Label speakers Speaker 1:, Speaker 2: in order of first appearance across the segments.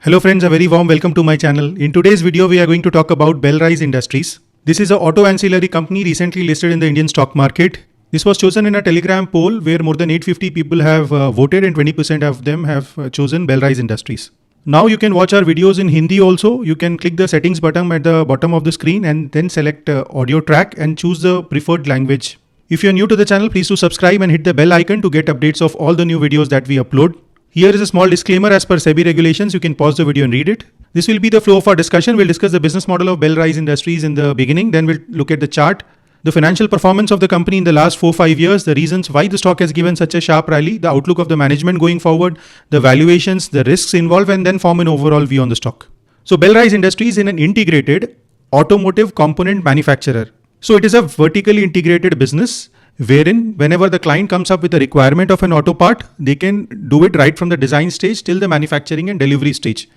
Speaker 1: Hello friends, a very warm welcome to my channel. In today's video, we are going to talk about Belrise Industries. This is an auto ancillary company recently listed in the Indian stock market. This was chosen in a Telegram poll where more than 850 people have voted and 20% of them have chosen Belrise Industries. Now you can watch our videos in Hindi also. You can click the settings button at the bottom of the screen and then select audio track and choose the preferred language. If you are new to the channel, please do subscribe and hit the bell icon to get updates of all the new videos that we upload. Here is a small disclaimer as per SEBI regulations. You can pause the video and read it. This will be the flow of our discussion. We'll discuss the business model of Belrise Industries in the beginning. Then we'll look at the chart, the financial performance of the company in the last 4-5 years, the reasons why the stock has given such a sharp rally, the outlook of the management going forward, the valuations, the risks involved, and then form an overall view on the stock. So Belrise Industries is an integrated automotive component manufacturer. So it is a vertically integrated business wherein whenever the client comes up with a requirement of an auto part, they can do it right from the design stage till the manufacturing and delivery stage.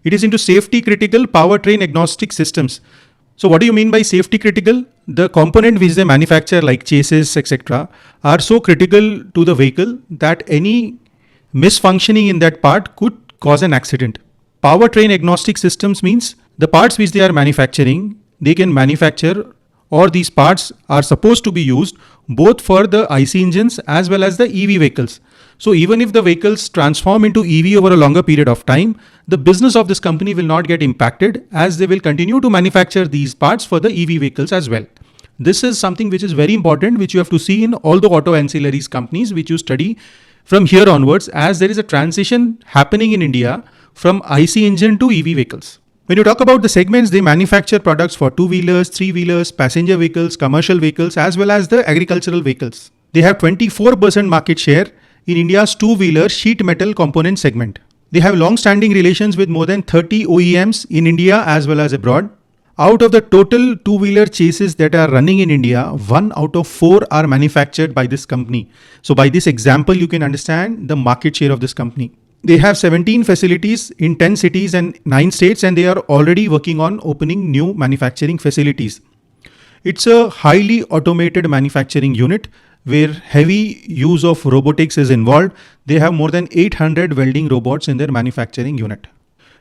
Speaker 1: It is into safety critical powertrain agnostic systems. So what do you mean by safety critical? The component which they manufacture like chassis, etc. are so critical to the vehicle that any misfunctioning in that part could cause an accident. Powertrain agnostic systems means the parts which they are manufacturing, they can manufacture, or these parts are supposed to be used both for the IC engines as well as the EV vehicles. So even if the vehicles transform into EV over a longer period of time, the business of this company will not get impacted as they will continue to manufacture these parts for the EV vehicles as well. This is something which is very important, which you have to see in all the auto ancillaries companies which you study from here onwards, as there is a transition happening in India from IC engine to EV vehicles. When you talk about the segments, they manufacture products for two-wheelers, three-wheelers, passenger vehicles, commercial vehicles, as well as the agricultural vehicles. They have 24% market share in India's two-wheeler sheet metal component segment. They have long-standing relations with more than 30 OEMs in India as well as abroad. Out of the total two-wheeler chassis that are running in India, 1 out of 4 are manufactured by this company. So by this example, you can understand the market share of this company. They have 17 facilities in 10 cities and 9 states, and they are already working on opening new manufacturing facilities. It's a highly automated manufacturing unit where heavy use of robotics is involved. They have more than 800 welding robots in their manufacturing unit.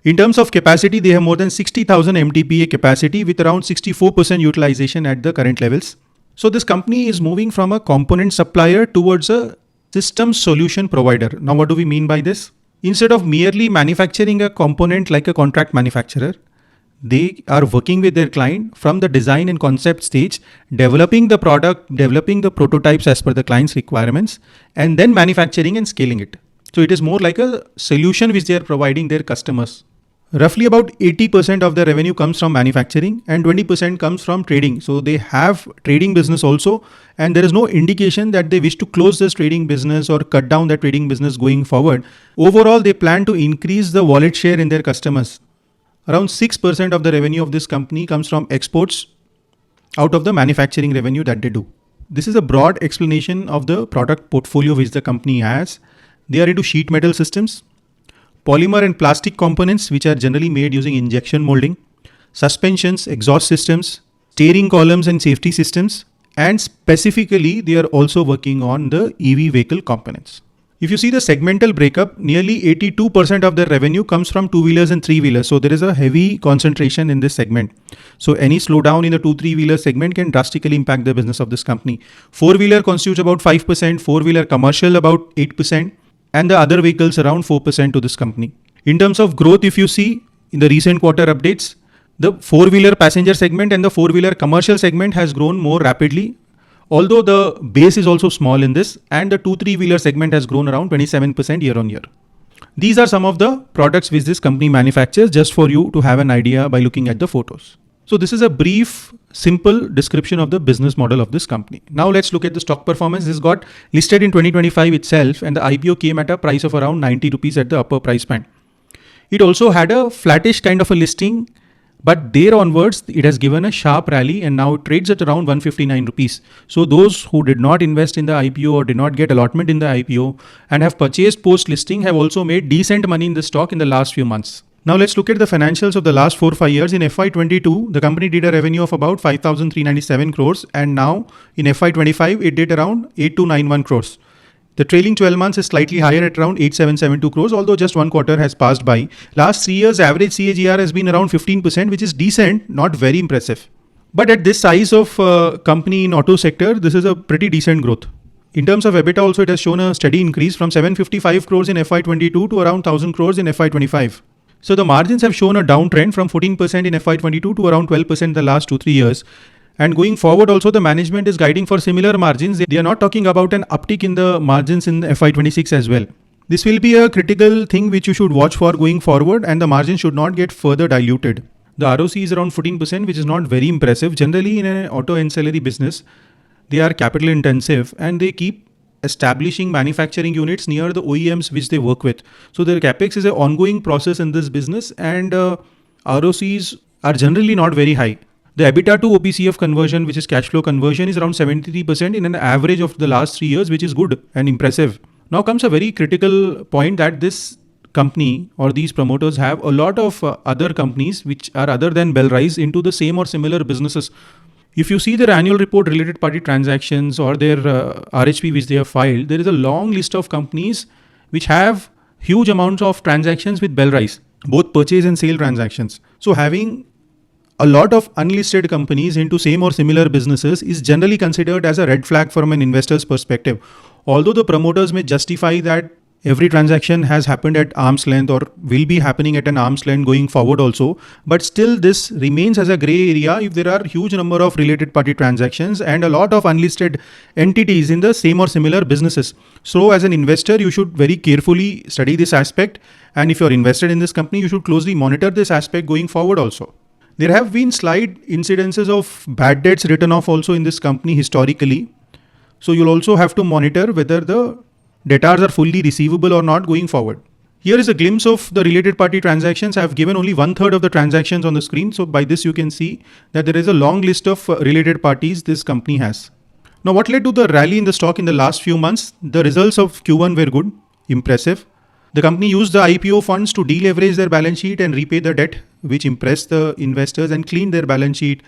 Speaker 1: In terms of capacity, they have more than 60,000 MTPA capacity with around 64% utilization at the current levels. So this company is moving from a component supplier towards a system solution provider. Now, what do we mean by this? Instead of merely manufacturing a component like a contract manufacturer, they are working with their client from the design and concept stage, developing the product, developing the prototypes as per the client's requirements, and then manufacturing and scaling it. So it is more like a solution which they are providing their customers. Roughly about 80% of the revenue comes from manufacturing and 20% comes from trading. So they have trading business also, and there is no indication that they wish to close this trading business or cut down the trading business going forward. Overall, they plan to increase the wallet share in their customers. Around 6% of the revenue of this company comes from exports out of the manufacturing revenue that they do. This is a broad explanation of the product portfolio which the company has. They are into sheet metal systems, polymer and plastic components which are generally made using injection molding, suspensions, exhaust systems, steering columns and safety systems, and specifically they are also working on the EV vehicle components. If you see the segmental breakup, nearly 82% of their revenue comes from two-wheelers and three-wheelers. So there is a heavy concentration in this segment. So any slowdown in the 2-3-wheeler segment can drastically impact the business of this company. Four-wheeler constitutes about 5%, four-wheeler commercial about 8%, and the other vehicles around 4% to this company. In terms of growth, if you see in the recent quarter updates, the four-wheeler passenger segment and the four-wheeler commercial segment has grown more rapidly, although the base is also small in this, and the 2-3-wheeler segment has grown around 27% year on year. These are some of the products which this company manufactures, just for you to have an idea by looking at the photos. So this is a brief, simple description of the business model of this company. Now let's look at the stock performance. This got listed in 2025 itself, and the IPO came at a price of around 90 rupees at the upper price band. It also had a flattish kind of a listing, but there onwards, it has given a sharp rally and now it trades at around 159 rupees. So those who did not invest in the IPO or did not get allotment in the IPO and have purchased post listing have also made decent money in the stock in the last few months. Now let's look at the financials of the last 4-5 years. In FY22, the company did a revenue of about 5,397 crores, and now in FY25, it did around 8291 crores. The trailing 12 months is slightly higher at around 8772 crores, although just one quarter has passed by. Last 3 years average CAGR has been around 15%, which is decent, not very impressive. But at this size of company in auto sector, this is a pretty decent growth. In terms of EBITDA also, it has shown a steady increase from 755 crores in FY22 to around 1000 crores in FY25. So the margins have shown a downtrend from 14% in FY22 to around 12% in the last 2-3 years. And going forward also, the management is guiding for similar margins. They are not talking about an uptick in the margins in FY26 as well. This will be a critical thing which you should watch for going forward, and the margin should not get further diluted. The ROC is around 14%, which is not very impressive. Generally in an auto ancillary business, they are capital intensive and they keep establishing manufacturing units near the OEMs which they work with. So their capex is an ongoing process in this business, and ROCs are generally not very high. The EBITDA to OPCF conversion, which is cash flow conversion, is around 73% in an average of the last 3 years, which is good and impressive. Now comes a very critical point that this company or these promoters have a lot of other companies which are other than Belrise into the same or similar businesses. If you see their annual report related party transactions or their RHP which they have filed, there is a long list of companies which have huge amounts of transactions with Belrise, both purchase and sale transactions. So having a lot of unlisted companies into same or similar businesses is generally considered as a red flag from an investor's perspective. Although the promoters may justify that every transaction has happened at arm's length or will be happening at an arm's length going forward also, but still this remains as a gray area if there are huge number of related party transactions and a lot of unlisted entities in the same or similar businesses. So as an investor, you should very carefully study this aspect, and if you're invested in this company, you should closely monitor this aspect going forward also. There have been slight incidences of bad debts written off also in this company historically. So you'll also have to monitor whether the debtors are fully receivable or not going forward. Here is a glimpse of the related party transactions. I have given only 1/3 of the transactions on the screen. So by this you can see that there is a long list of related parties this company has. Now what led to the rally in the stock in the last few months? The results of Q1 were good, impressive. The company used the IPO funds to deleverage their balance sheet and repay the debt, which impressed the investors and cleaned their balance sheet,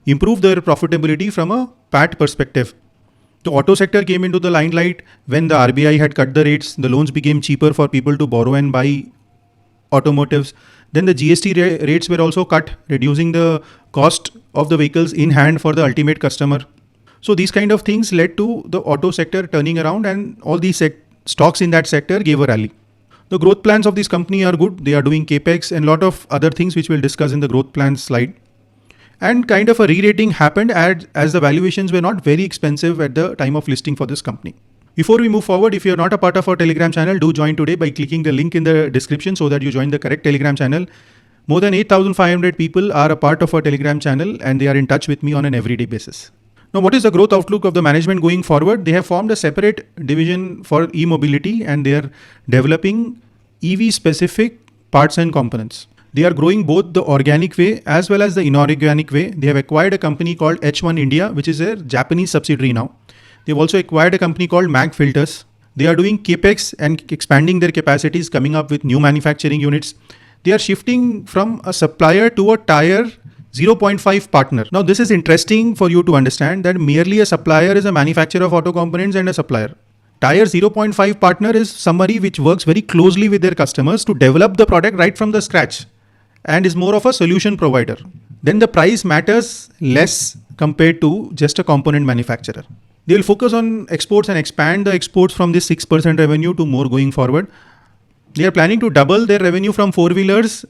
Speaker 1: improved their profitability from a PAT perspective. The auto sector came into the limelight when the RBI had cut the rates. The loans became cheaper for people to borrow and buy automotives. Then the GST rates were also cut, reducing the cost of the vehicles in hand for the ultimate customer. So these kind of things led to the auto sector turning around, and all these stocks in that sector gave a rally. The growth plans of this company are good. They are doing capex and a lot of other things which we'll discuss in the growth plans slide. And kind of a re-rating happened as the valuations were not very expensive at the time of listing for this company. Before we move forward, if you're not a part of our Telegram channel, do join today by clicking the link in the description so that you join the correct Telegram channel. More than 8,500 people are a part of our Telegram channel and they are in touch with me on an everyday basis. Now, what is the growth outlook of the management going forward? They have formed a separate division for e-mobility and they are developing EV-specific parts and components. They are growing both the organic way as well as the inorganic way. They have acquired a company called H1 India, which is a Japanese subsidiary now. They've also acquired a company called Mag Filters. They are doing capex and expanding their capacities, coming up with new manufacturing units. They are shifting from a supplier to a tier 0.5 partner. Now, this is interesting for you to understand that merely a supplier is a manufacturer of auto components and a supplier. Tier 0.5 partner is somebody which works very closely with their customers to develop the product right from the scratch and is more of a solution provider. Then the price matters less compared to just a component manufacturer. They will focus on exports and expand the exports from this 6% revenue to more going forward. They are planning to double their revenue from four-wheelers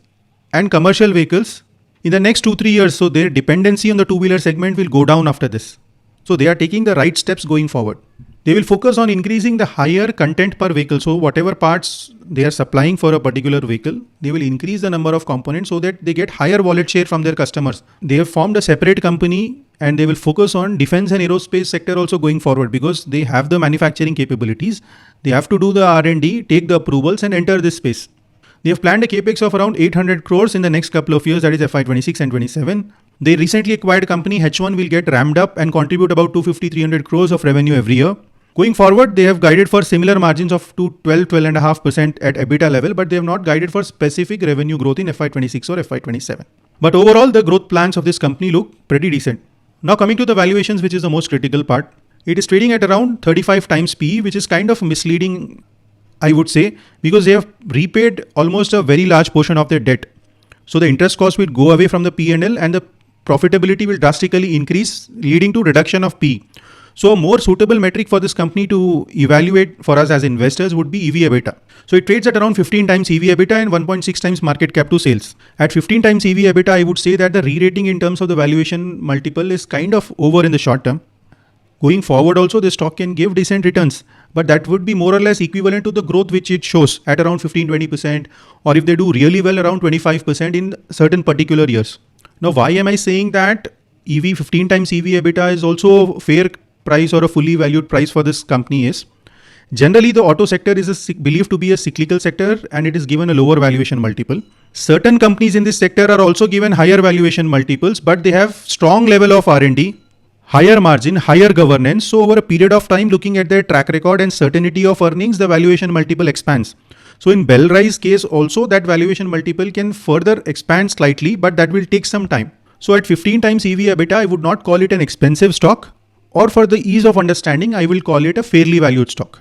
Speaker 1: and commercial vehicles in the next 2-3 years. So their dependency on the two-wheeler segment will go down after this. So they are taking the right steps going forward. They will focus on increasing the higher content per vehicle. So whatever parts they are supplying for a particular vehicle, they will increase the number of components so that they get higher wallet share from their customers. They have formed a separate company and they will focus on defense and aerospace sector also going forward because they have the manufacturing capabilities. They have to do the R&D, take the approvals and enter this space. They have planned a capex of around 800 crores in the next couple of years, that is FY26 and 27. They recently acquired company H1 will get ramped up and contribute about 250-300 crores of revenue every year. Going forward, they have guided for similar margins of 12-12.5% at EBITDA level, but they have not guided for specific revenue growth in FY26 or FY27. But overall, the growth plans of this company look pretty decent. Now coming to the valuations, which is the most critical part. It is trading at around 35 times PE, which is kind of misleading, I would say, because they have repaid almost a very large portion of their debt. So the interest cost will go away from the P&L and the profitability will drastically increase, leading to reduction of PE. So a more suitable metric for this company to evaluate for us as investors would be EV/EBITDA. So it trades at around 15 times EV/EBITDA and 1.6 times market cap to sales. At 15 times EV/EBITDA, I would say that the re-rating in terms of the valuation multiple is kind of over in the short term. Going forward also, the stock can give decent returns, but that would be more or less equivalent to the growth which it shows at around 15-20%, or if they do really well, around 25% in certain particular years. Now, why am I saying that 15 times EV/EBITDA is also a fair price or a fully valued price for this company is? Generally, the auto sector is believed to be a cyclical sector and it is given a lower valuation multiple. Certain companies in this sector are also given higher valuation multiples, but they have strong level of R&D, higher margin, higher governance. So over a period of time, looking at their track record and certainty of earnings, the valuation multiple expands. So in Belrise case also, that valuation multiple can further expand slightly, but that will take some time. So at 15 times EV/EBITDA, I would not call it an expensive stock, or for the ease of understanding, I will call it a fairly valued stock.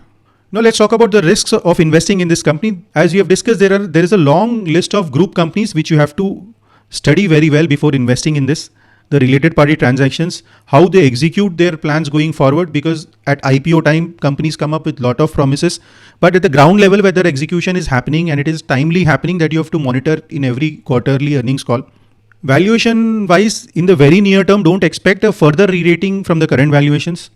Speaker 1: Now let's talk about the risks of investing in this company. As we have discussed, there is a long list of group companies which you have to study very well before investing in this. The related party transactions, how they execute their plans going forward, because at IPO time, companies come up with lot of promises, but at the ground level, whether execution is happening and it is timely happening, that you have to monitor in every quarterly earnings call. Valuation wise, in the very near term, don't expect a further re-rating from the current valuations.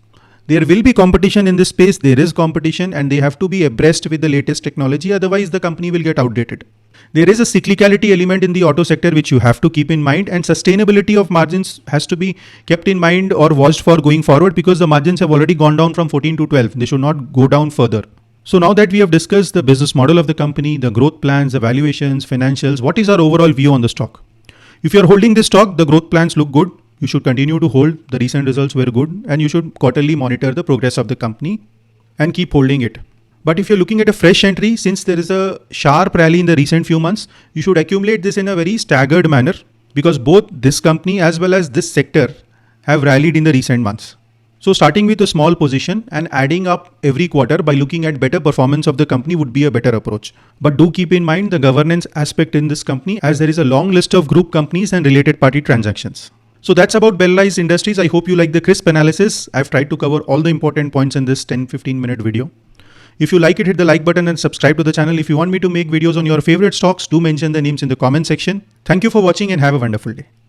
Speaker 1: There will be competition in this space. There is competition and they have to be abreast with the latest technology. Otherwise, the company will get outdated. There is a cyclicality element in the auto sector which you have to keep in mind, and sustainability of margins has to be kept in mind or watched for going forward, because the margins have already gone down from 14 to 12. They should not go down further. So now that we have discussed the business model of the company, the growth plans, the valuations, financials, what is our overall view on the stock? If you are holding this stock, the growth plans look good. You should continue to hold. The recent results were good, and you should quarterly monitor the progress of the company and keep holding it. But if you're looking at a fresh entry, since there is a sharp rally in the recent few months, you should accumulate this in a very staggered manner, because both this company as well as this sector have rallied in the recent months. So starting with a small position and adding up every quarter by looking at better performance of the company would be a better approach. But do keep in mind the governance aspect in this company, as there is a long list of group companies and related party transactions. So that's about Belrise Industries. I hope you like the crisp analysis. I've tried to cover all the important points in this 10-15 minute video. If you like it, hit the like button and subscribe to the channel. If you want me to make videos on your favorite stocks, do mention the names in the comment section. Thank you for watching and have a wonderful day.